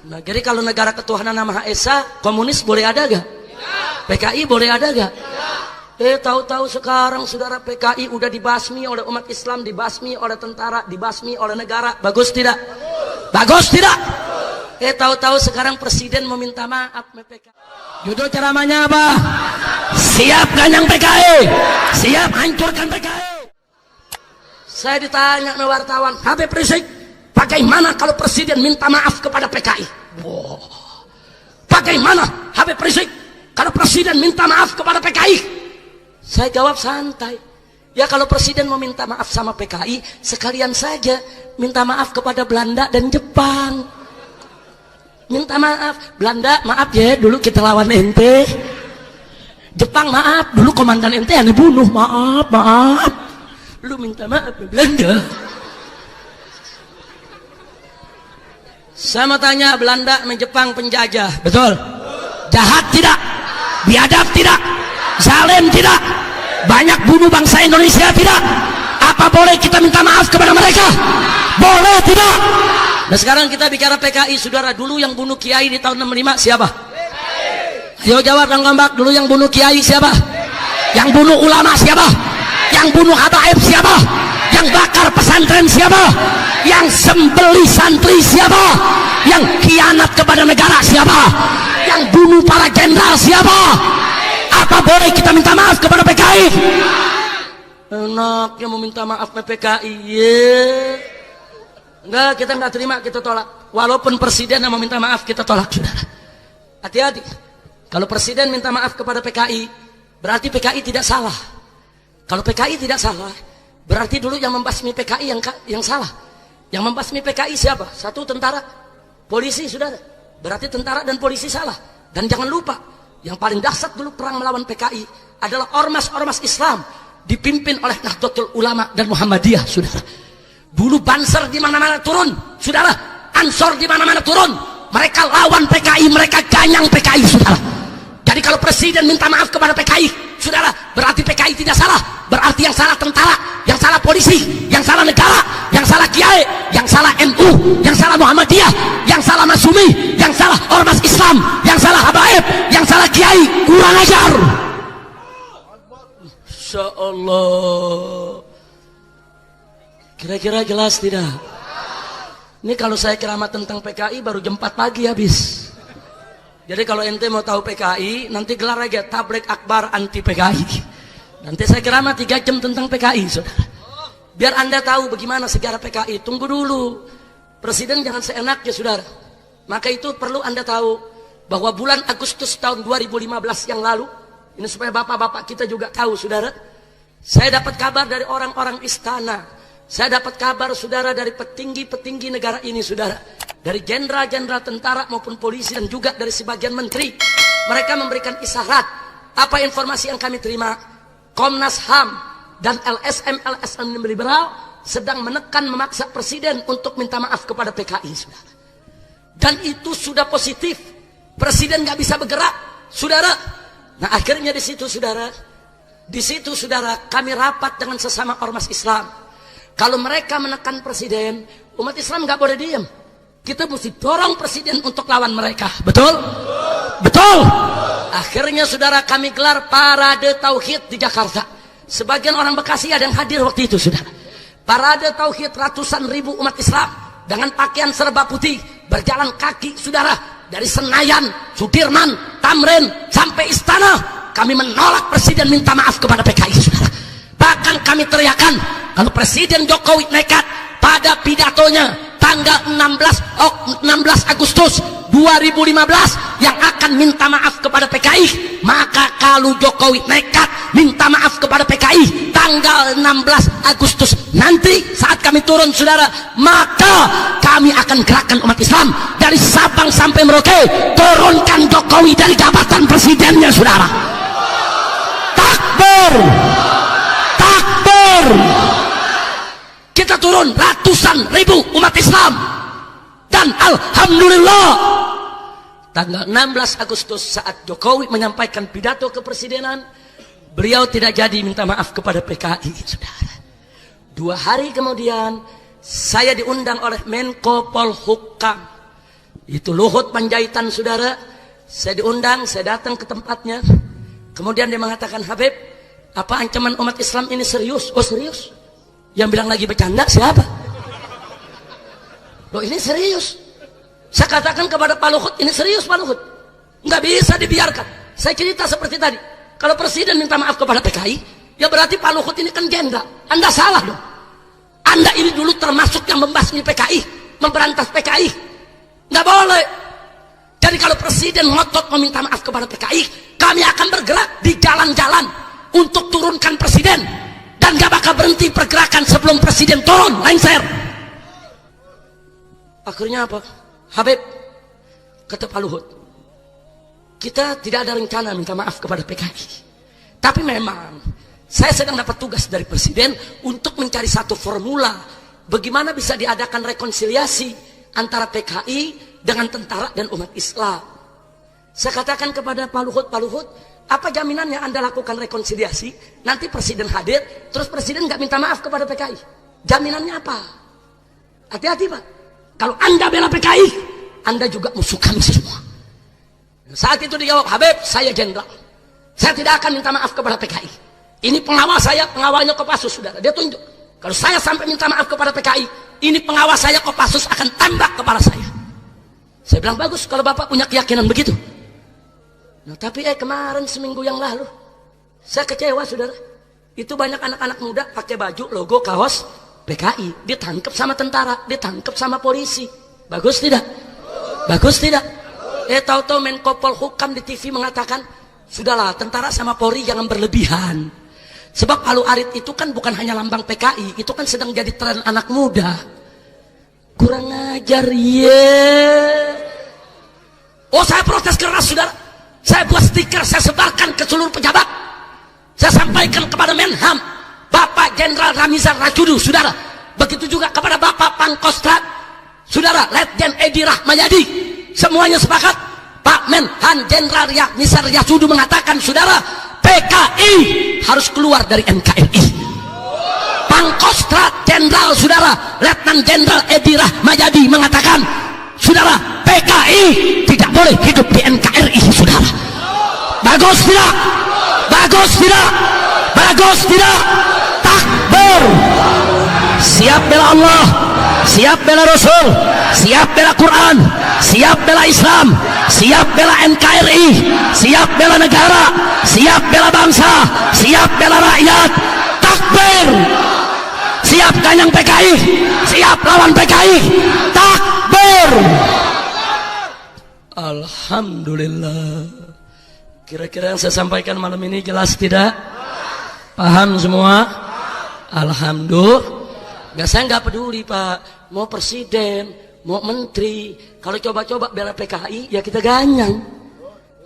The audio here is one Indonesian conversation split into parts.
Nah, jadi kalau negara ketuhanan Maha Esa, komunis boleh ada gak? PKI boleh ada gak? Tahu-tahu sekarang saudara, PKI udah dibasmi oleh umat Islam, dibasmi oleh tentara, dibasmi oleh negara. Bagus tidak? Bagus tidak? Tahu-tahu sekarang presiden meminta maaf PKI. Judul ceramahnya apa? Siap ganyang PKI, siap hancurkan PKI. Saya ditanya sama wartawan, Habib Rizik, bagaimana kalau presiden minta maaf kepada PKI? Wow. Bagaimana Habib Rizik kalau presiden minta maaf kepada PKI? Saya jawab santai. Ya kalau presiden mau minta maaf sama PKI, sekalian saja minta maaf kepada Belanda dan Jepang. Minta maaf, Belanda maaf ya dulu kita lawan ente. Jepang maaf dulu komandan ente yang dibunuh, maaf. Lu minta maaf Belanda. Saya mau tanya, Belanda sama Jepang penjajah, betul? Jahat tidak? Biadab tidak? Zalim tidak? Banyak bunuh bangsa Indonesia tidak? Apa boleh kita minta maaf kepada mereka? Boleh tidak? Nah sekarang kita bicara PKI, saudara. Dulu yang bunuh Kiai di tahun 65 siapa? Ayo jawab yang ngambak. Dulu yang bunuh Kiai siapa? Yang bunuh ulama siapa? Yang bunuh habaib siapa? Yang bakar pesantren siapa? Yang sembeli santri siapa? Yang khianat kepada negara siapa? Yang bunuh para jenderal siapa? Apa boleh kita minta maaf kepada PKI? Enaknya mau minta maaf ke PKI. Enggak, kita enggak terima, kita tolak. Walaupun presiden yang mau minta maaf, kita tolak, saudara. Hati-hati. Kalau presiden minta maaf kepada PKI, berarti PKI tidak salah. Kalau PKI tidak salah, berarti dulu yang membasmi PKI yang salah. Yang membasmi PKI siapa? Satu tentara, polisi, saudara. Berarti tentara dan polisi salah. Dan jangan lupa, yang paling dahsyat dulu perang melawan PKI adalah ormas-ormas Islam dipimpin oleh Nahdlatul Ulama dan Muhammadiyah, saudara. Dulu Banser di mana-mana turun, saudara. Ansor di mana-mana turun. Mereka lawan PKI, mereka ganyang PKI, saudara. Jadi kalau presiden minta maaf kepada PKI, saudara, berarti PKI tidak salah. Berarti yang salah tentara, yang salah polisi, yang salah negara, yang salah kiai, yang salah NU, yang salah Muhammadiyah, yang salah Masumi, yang salah ormas Islam, yang salah habaib, yang salah kiai. Kurang ajar. Insya Allah. Kira-kira jelas tidak? Ini kalau saya ceramah tentang PKI baru jam 4 pagi habis. Jadi kalau ente mau tahu PKI, nanti gelar aja tablik akbar anti PKI. Nanti saya ceramah 3 jam tentang PKI, saudara. Biar anda tahu bagaimana sejarah PKI. Tunggu dulu. Presiden jangan seenaknya, saudara. Maka itu perlu anda tahu bahwa bulan Agustus tahun 2015 yang lalu, ini supaya bapak-bapak kita juga tahu, saudara. Saya dapat kabar dari orang-orang istana. Saya dapat kabar, saudara, dari petinggi-petinggi negara ini, saudara. Dari jenderal-jenderal tentara maupun polisi dan juga dari sebagian menteri. Mereka memberikan isyarat. Apa informasi yang kami terima? Komnas HAM dan LSM liberal sedang menekan memaksa presiden untuk minta maaf kepada PKI, saudara. Dan itu sudah positif. Presiden nggak bisa bergerak, saudara. Nah akhirnya di situ, saudara, kami rapat dengan sesama ormas Islam. Kalau mereka menekan presiden, umat Islam nggak boleh diam. Kita mesti dorong presiden untuk lawan mereka. Betul? Betul. Akhirnya, saudara, kami gelar parade tauhid di Jakarta. Sebagian orang Bekasi ada yang hadir waktu itu, saudara. Parade tauhid ratusan ribu umat Islam dengan pakaian serba putih berjalan kaki, saudara, dari Senayan, Sudirman, Tamrin sampai Istana. Kami menolak presiden minta maaf kepada PKI, saudara. Bahkan kami teriakan kalau Presiden Jokowi nekat pada pidatonya tanggal 16 Agustus 2015 yang akan minta maaf kepada PKI, maka kalau Jokowi nekat minta maaf kepada PKI tanggal 16 Agustus nanti saat kami turun, saudara, maka kami akan gerakkan umat Islam dari Sabang sampai Merauke, turunkan Jokowi dari jabatan presidennya, saudara. Takbir, takbir. Kita turun ratusan ribu umat Islam. Dan alhamdulillah tanggal 16 Agustus saat Jokowi menyampaikan pidato kepresidenan, beliau tidak jadi minta maaf kepada PKI, saudara. 2 hari kemudian saya diundang oleh Menko Polhukam Itu Luhut Panjaitan, saudara. Saya diundang, saya datang ke tempatnya. Kemudian dia mengatakan, Habib, apa ancaman umat Islam ini serius? Oh serius? Yang bilang lagi bercanda siapa? Loh ini serius. Saya katakan kepada Pak Luhut, ini serius Pak Luhut. Nggak bisa dibiarkan. Saya cerita seperti tadi. Kalau presiden minta maaf kepada PKI, ya berarti Pak Luhut ini kan jenderal. Anda salah dong. Anda ini dulu termasuk yang membasmi PKI, memberantas PKI. Nggak boleh. Jadi kalau presiden ngotot meminta maaf kepada PKI, kami akan bergerak di jalan-jalan untuk turunkan presiden. Dan nggak bakal berhenti pergerakan sebelum presiden turun, lengser. Akhirnya apa? Habib, kata Pak Luhut, kita tidak ada rencana minta maaf kepada PKI. Tapi memang saya sedang dapat tugas dari presiden untuk mencari satu formula bagaimana bisa diadakan rekonsiliasi antara PKI dengan tentara dan umat Islam. Saya katakan kepada Pak Luhut, apa jaminannya Anda lakukan rekonsiliasi, nanti presiden hadir, terus presiden nggak minta maaf kepada PKI? Jaminannya apa? Hati-hati Pak. Kalau Anda bela PKI, Anda juga musuh kami semua. Saat itu dijawab, Habib, saya jenderal. Saya tidak akan minta maaf kepada PKI. Ini pengawal saya, pengawalnya Kopassus, saudara. Dia tunjuk. Kalau saya sampai minta maaf kepada PKI, ini pengawal saya Kopassus akan tembak kepala saya. Saya bilang, bagus kalau Bapak punya keyakinan begitu. Nah, tapi kemarin seminggu yang lalu, saya kecewa, saudara. Itu banyak anak-anak muda pakai baju, logo, kaos PKI. Ditangkap sama tentara, ditangkap sama polisi. Bagus tidak? Bagus tidak? Tahu-tahu Menko Polhukam di TV mengatakan, sudahlah tentara sama Polri jangan berlebihan. Sebab Palu Arit itu kan bukan hanya lambang PKI, itu kan sedang jadi tren anak muda. Kurang ajar, Oh, saya protes keras, saudara. Saya buat stiker, saya sebarkan ke seluruh pejabat. Saya sampaikan kepada Menham, Bapak Jenderal Ramizan Racudu, saudara. Begitu juga kepada Bapak Pangkostrat, saudara, Letjen Edi Rahmayadi. Semuanya sepakat. Pak Menhan Jenderal Ramizan Racudu mengatakan, saudara, PKI harus keluar dari NKRI. Pangkostrat Jenderal, saudara, Letnan Jenderal Edi Rahmayadi mengatakan, saudara, PKI tidak boleh hidup di NKRI, saudara. Bagus tidak? Bagus tidak? Bagus tidak? Takbir. Siap bela Allah, siap bela Rasul, siap bela Quran, siap bela Islam, siap bela NKRI, siap bela negara, siap bela bangsa, siap bela rakyat. Takbir. Siap ganyang PKI, siap lawan PKI. Takbir. Alhamdulillah. Kira-kira yang saya sampaikan malam ini jelas tidak? Paham semua? Alhamdulillah. Saya nggak peduli Pak, mau presiden, mau menteri, kalau coba-coba bela PKI ya kita ganyang.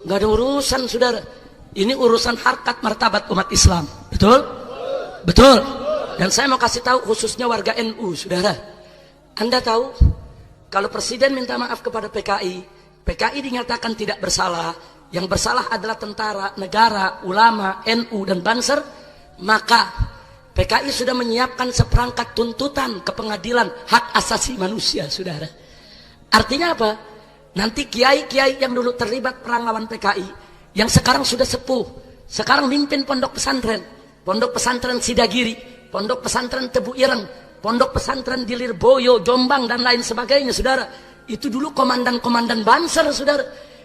Nggak ada urusan, saudara. Ini urusan harkat martabat umat Islam. Betul? Betul. Dan saya mau kasih tahu khususnya warga NU, saudara. Anda tahu kalau presiden minta maaf kepada PKI, PKI dinyatakan tidak bersalah, yang bersalah adalah tentara, negara, ulama, NU dan Banser, maka PKI sudah menyiapkan seperangkat tuntutan ke pengadilan hak asasi manusia, saudara. Artinya apa? Nanti kiai-kiai yang dulu terlibat perang lawan PKI, yang sekarang sudah sepuh, sekarang mimpin pondok pesantren Sidagiri, pondok pesantren Tebu Ireng, pondok pesantren di Lirboyo, Jombang dan lain sebagainya, saudara. Itu dulu komandan-komandan Banser, saudara.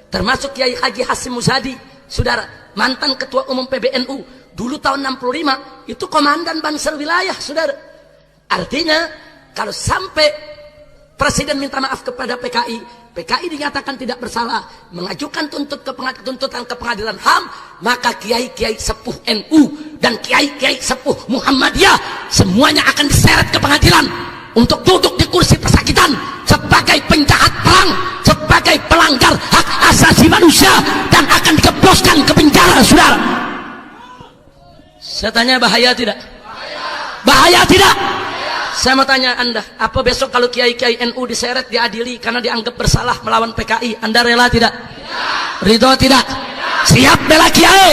Termasuk Kiai Haji Hasim Muzadi, saudara, mantan ketua umum PBNU. Dulu tahun 65 itu komandan Banser wilayah, saudara. Artinya kalau sampai presiden minta maaf kepada PKI, PKI dinyatakan tidak bersalah, mengajukan tuntutan ke pengadilan HAM, maka kiai-kiai sepuh NU dan kiai-kiai sepuh Muhammadiyah semuanya akan diseret ke pengadilan untuk duduk di kursi persakitan sebagai penjahat perang, sebagai pelanggar hak asasi manusia, dan akan dikebloskan ke penjara, saudara. Saya tanya, bahaya tidak? Bahaya tidak? Saya mau tanya Anda, apa besok kalau kiai-kiai NU diseret, diadili karena dianggap bersalah melawan PKI, Anda rela tidak? Ridho tidak? Siap bela kiai,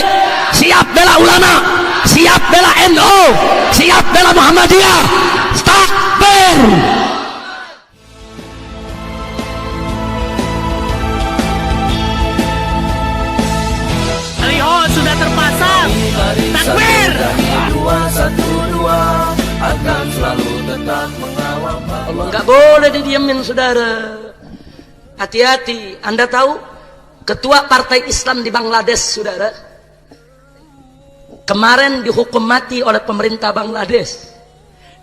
siap bela ulama, siap bela NU, siap bela Muhammadiyah. Takbir. Takbir! Akan selalu tetap mengawal Allah nggak boleh didiemin, saudara. Hati-hati. Anda tahu ketua partai Islam di Bangladesh, saudara, kemarin dihukum mati oleh pemerintah Bangladesh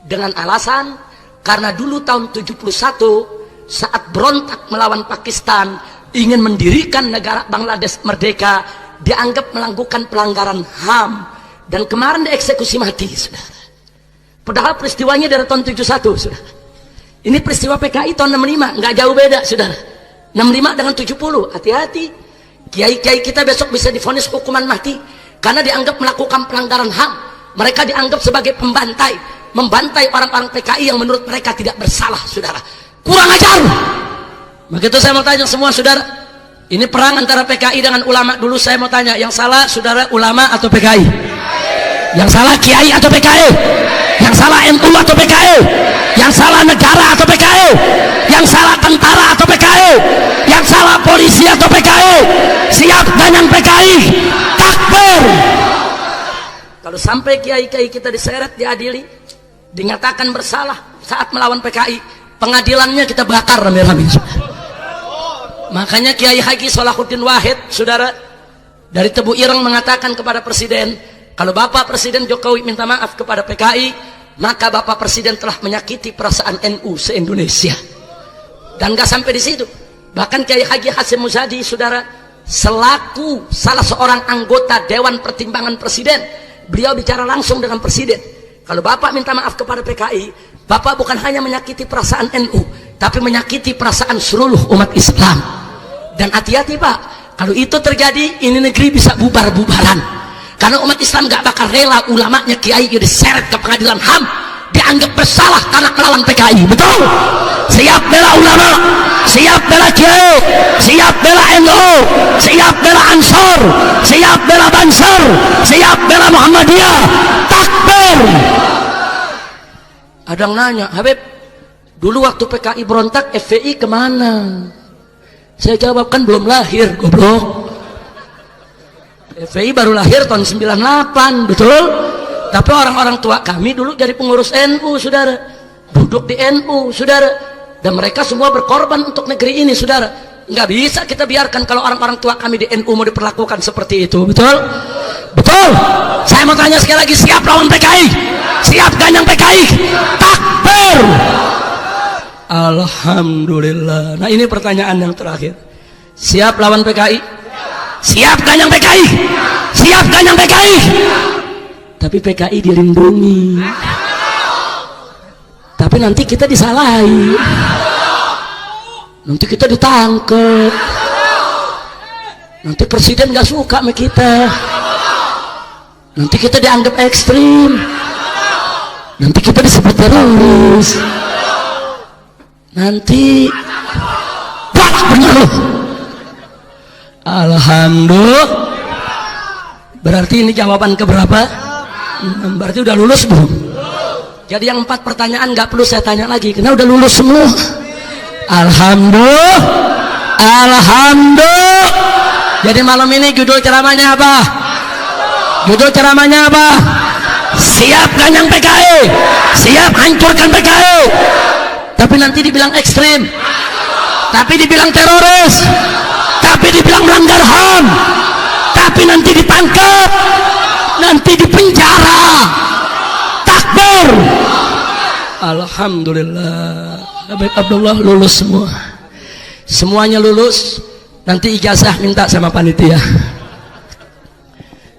dengan alasan karena dulu tahun 71 saat berontak melawan Pakistan ingin mendirikan negara Bangladesh merdeka, dianggap melakukan pelanggaran HAM dan kemarin dieksekusi mati, saudara. Padahal peristiwanya dari tahun 71, saudara. Ini peristiwa PKI tahun 65, nggak jauh beda, saudara. 65 dengan 70, hati-hati. Kiai-kiai kita besok bisa divonis hukuman mati karena dianggap melakukan pelanggaran HAM. Mereka dianggap sebagai pembantai, membantai orang-orang PKI yang menurut mereka tidak bersalah, saudara. Kurang ajar. Maka itu saya mau tanya semua, saudara. Ini perang antara PKI dengan ulama. Dulu saya mau tanya, yang salah, saudara, ulama atau PKI? Yang salah kiai atau PKI? Yang salah NU atau PKI? Yang salah negara atau PKI? Yang salah tentara atau PKI? Yang salah polisi atau PKI? Siap dengan PKI? Takbir! Kalau sampai kiai-kiai kita diseret, diadili, dinyatakan bersalah saat melawan PKI, pengadilannya kita bakar rame-rame. Makanya Kiai Haji Salahuddin Wahid, saudara, dari Tebu Ireng mengatakan kepada Presiden, kalau Bapak Presiden Jokowi minta maaf kepada PKI, maka Bapak Presiden telah menyakiti perasaan NU se-Indonesia. Dan gak sampai di situ. Bahkan Kiai Haji Hasyim Muzadi, saudara, selaku salah seorang anggota Dewan Pertimbangan Presiden, beliau bicara langsung dengan Presiden. Kalau Bapak minta maaf kepada PKI, Bapak bukan hanya menyakiti perasaan NU, tapi menyakiti perasaan seluruh umat Islam. Dan hati-hati Pak, kalau itu terjadi, ini negeri bisa bubar-bubaran. Karena umat Islam gak bakal rela ulamanya kiai diseret ke pengadilan HAM, dianggap bersalah karena melawan PKI. Betul? Siap bela ulama, siap bela kiai, siap bela NU, siap bela Ansor, siap bela Bansar, siap bela Muhammadiyah. Takbir! Ada yang nanya, Habib, dulu waktu PKI berontak, FPI kemana? Saya jawab, kan belum lahir, goblok. FPI baru lahir tahun 98, betul? Tapi orang-orang tua kami dulu jadi pengurus NU, saudara. Duduk di NU, saudara. Dan mereka semua berkorban untuk negeri ini, saudara. Nggak bisa kita biarkan kalau orang-orang tua kami di NU mau diperlakukan seperti itu, betul? Betul? Saya mau tanya sekali lagi, siap lawan PKI? Siap ganyang PKI? Takbir! Alhamdulillah. Nah ini pertanyaan yang terakhir. Siap lawan PKI? Siap ganyang PKI? Siap ganyang PKI? Tapi PKI dilindungi. Tapi nanti kita disalahi. Nanti kita ditangkap. Nanti presiden gak suka sama kita. Nanti kita dianggap ekstrim. Nanti kita disebut teroris. Nanti balak bener loh. Alhamdulillah. Berarti ini jawaban keberapa? Berarti udah lulus belum? Jadi yang 4 pertanyaan gak perlu saya tanya lagi karena udah lulus semua. Alhamdulillah. Alhamdulillah. Jadi malam ini judul ceramahnya apa? Judul ceramahnya apa? Siap ganyang PKI. Siap hancurkan PKI. Tapi nanti dibilang ekstrim, tapi dibilang teroris, tapi dibilang melanggar HAM, tapi nanti ditangkap, nanti dipenjara. Takbir! Alhamdulillah. Habib Abdullah lulus semua. Semuanya lulus. Nanti ijazah minta sama panitia.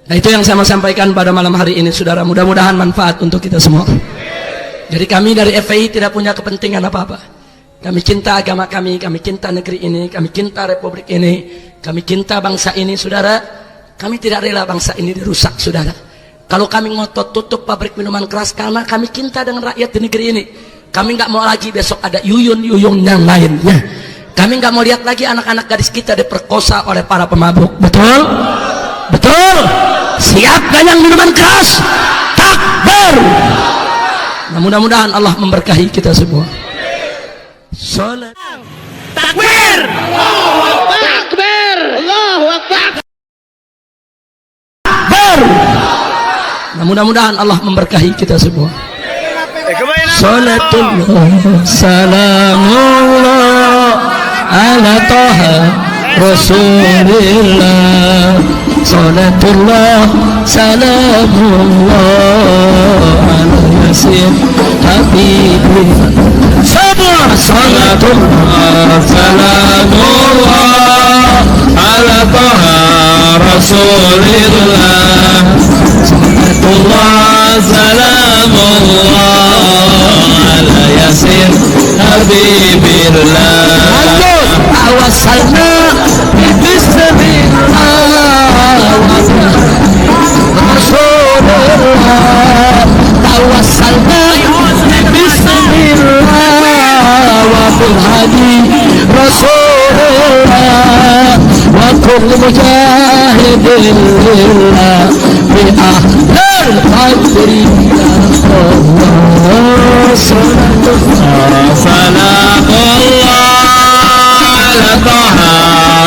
Nah itu yang saya mau sampaikan pada malam hari ini, saudara. Mudah-mudahan manfaat untuk kita semua. Jadi kami dari FPI tidak punya kepentingan apa-apa. Kami cinta agama kami cinta negeri ini, kami cinta republik ini, kami cinta bangsa ini, saudara. Kami tidak rela bangsa ini dirusak, saudara. Kalau kami ngotot tutup pabrik minuman keras karena kami cinta dengan rakyat di negeri ini. Kami nggak mau lagi besok ada yuyun-yuyun yang lainnya. Kami nggak mau lihat lagi anak-anak gadis kita diperkosa oleh para pemabuk. Betul? Betul? Siap ganyang minuman keras? Takbir! Nah, mudah-mudahan Allah memberkahi kita semua. Salat. Takbir! Allahu Akbar! Allahu Akbar! Takbir! Nah, mudah-mudahan Allah memberkahi kita semua. Kembali nama. Salatullah salamullah ala Taha Rasulillah. Salatullah salamullah ala Yasin Habibillah. Semua salatullah salamullah ala Taha Rasulillah. Salatullah salamullah ala Yasin Habibillah. Tawassalna bismillah Rasulullah. Tawassalna bismillah wa bil hadi Rasulullah wa kulli mujahidin lillah bi ahlil qadri ya Allah. Salatullah salamullah ala Taha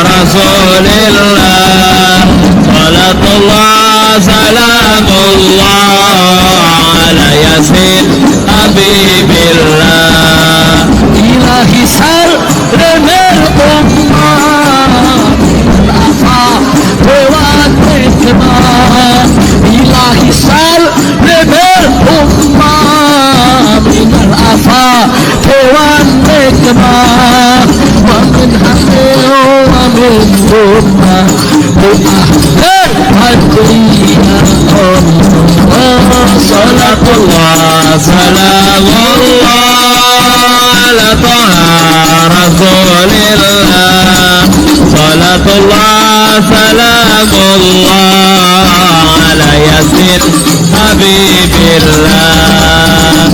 Rasulillah. Salatullah salamullah ala Yasin Habibillah. Ilahi salamil ummah afa lewat hikmah. Ilahi salamil ummah minal afa lewat hikmah. Wa min hamil wa min sunnah bi'ahlil qadri ya Allah. Salatullah salamullah ala Taha Rasulillah. Salatullah salamullah ala Yasin Habibillah.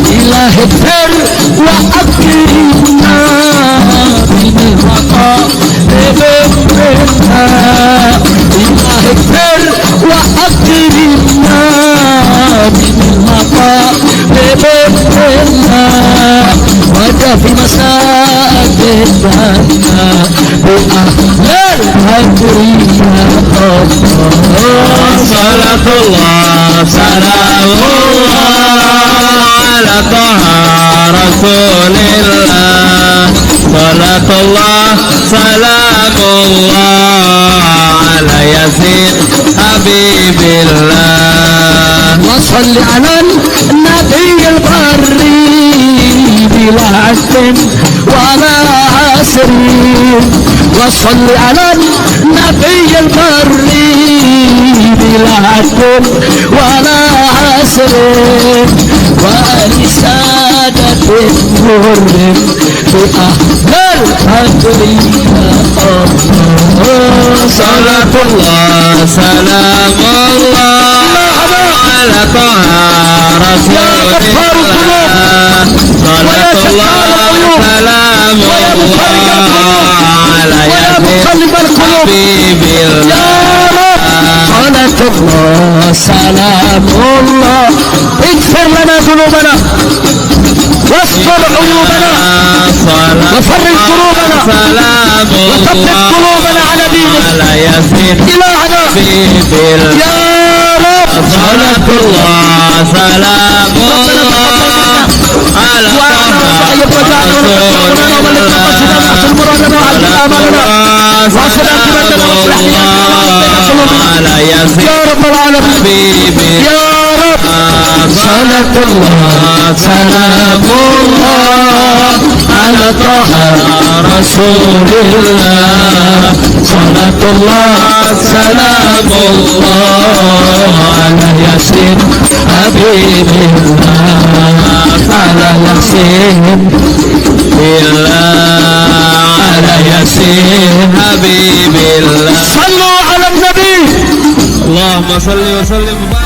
Ilahi fir wa akrimna binil waqa bibirna. Ilahi fir wa akrimna binil waqa bibirna. Wajah fi masajidna bi'ahlil qadri ya Allah. Salatullah salamullah ala Taha Rasulillah. Salatullah salamullah ala Yasin Habibillah. Wa salli ala nabiyil barri bila asrin wala asrin. Wa salli ala nabiyil barri bila asrin wala asrin. Wa risadatin murrin bi ahlil qadri ya Allah. Salatullah salamullah ala Taha Rasulillah. Salatullah salamullah ala Yasin Habibillah. Salatullah salamullah اغفر لنا ذنوبنا واستر عيوبنا وفرج كروبنا وثبت قلوبنا على دينك إلهنا يا رب. صلاة الله سلام الله على يا رب العالمين يا رب. صلاة الله سلام الله على طه رسول الله. صلاة الله سلام الله على ياسين حبيب الله. على ياسين الله على ياسين حبيب الله. صلوا على النبي. اللهم صل وسلم وبارك.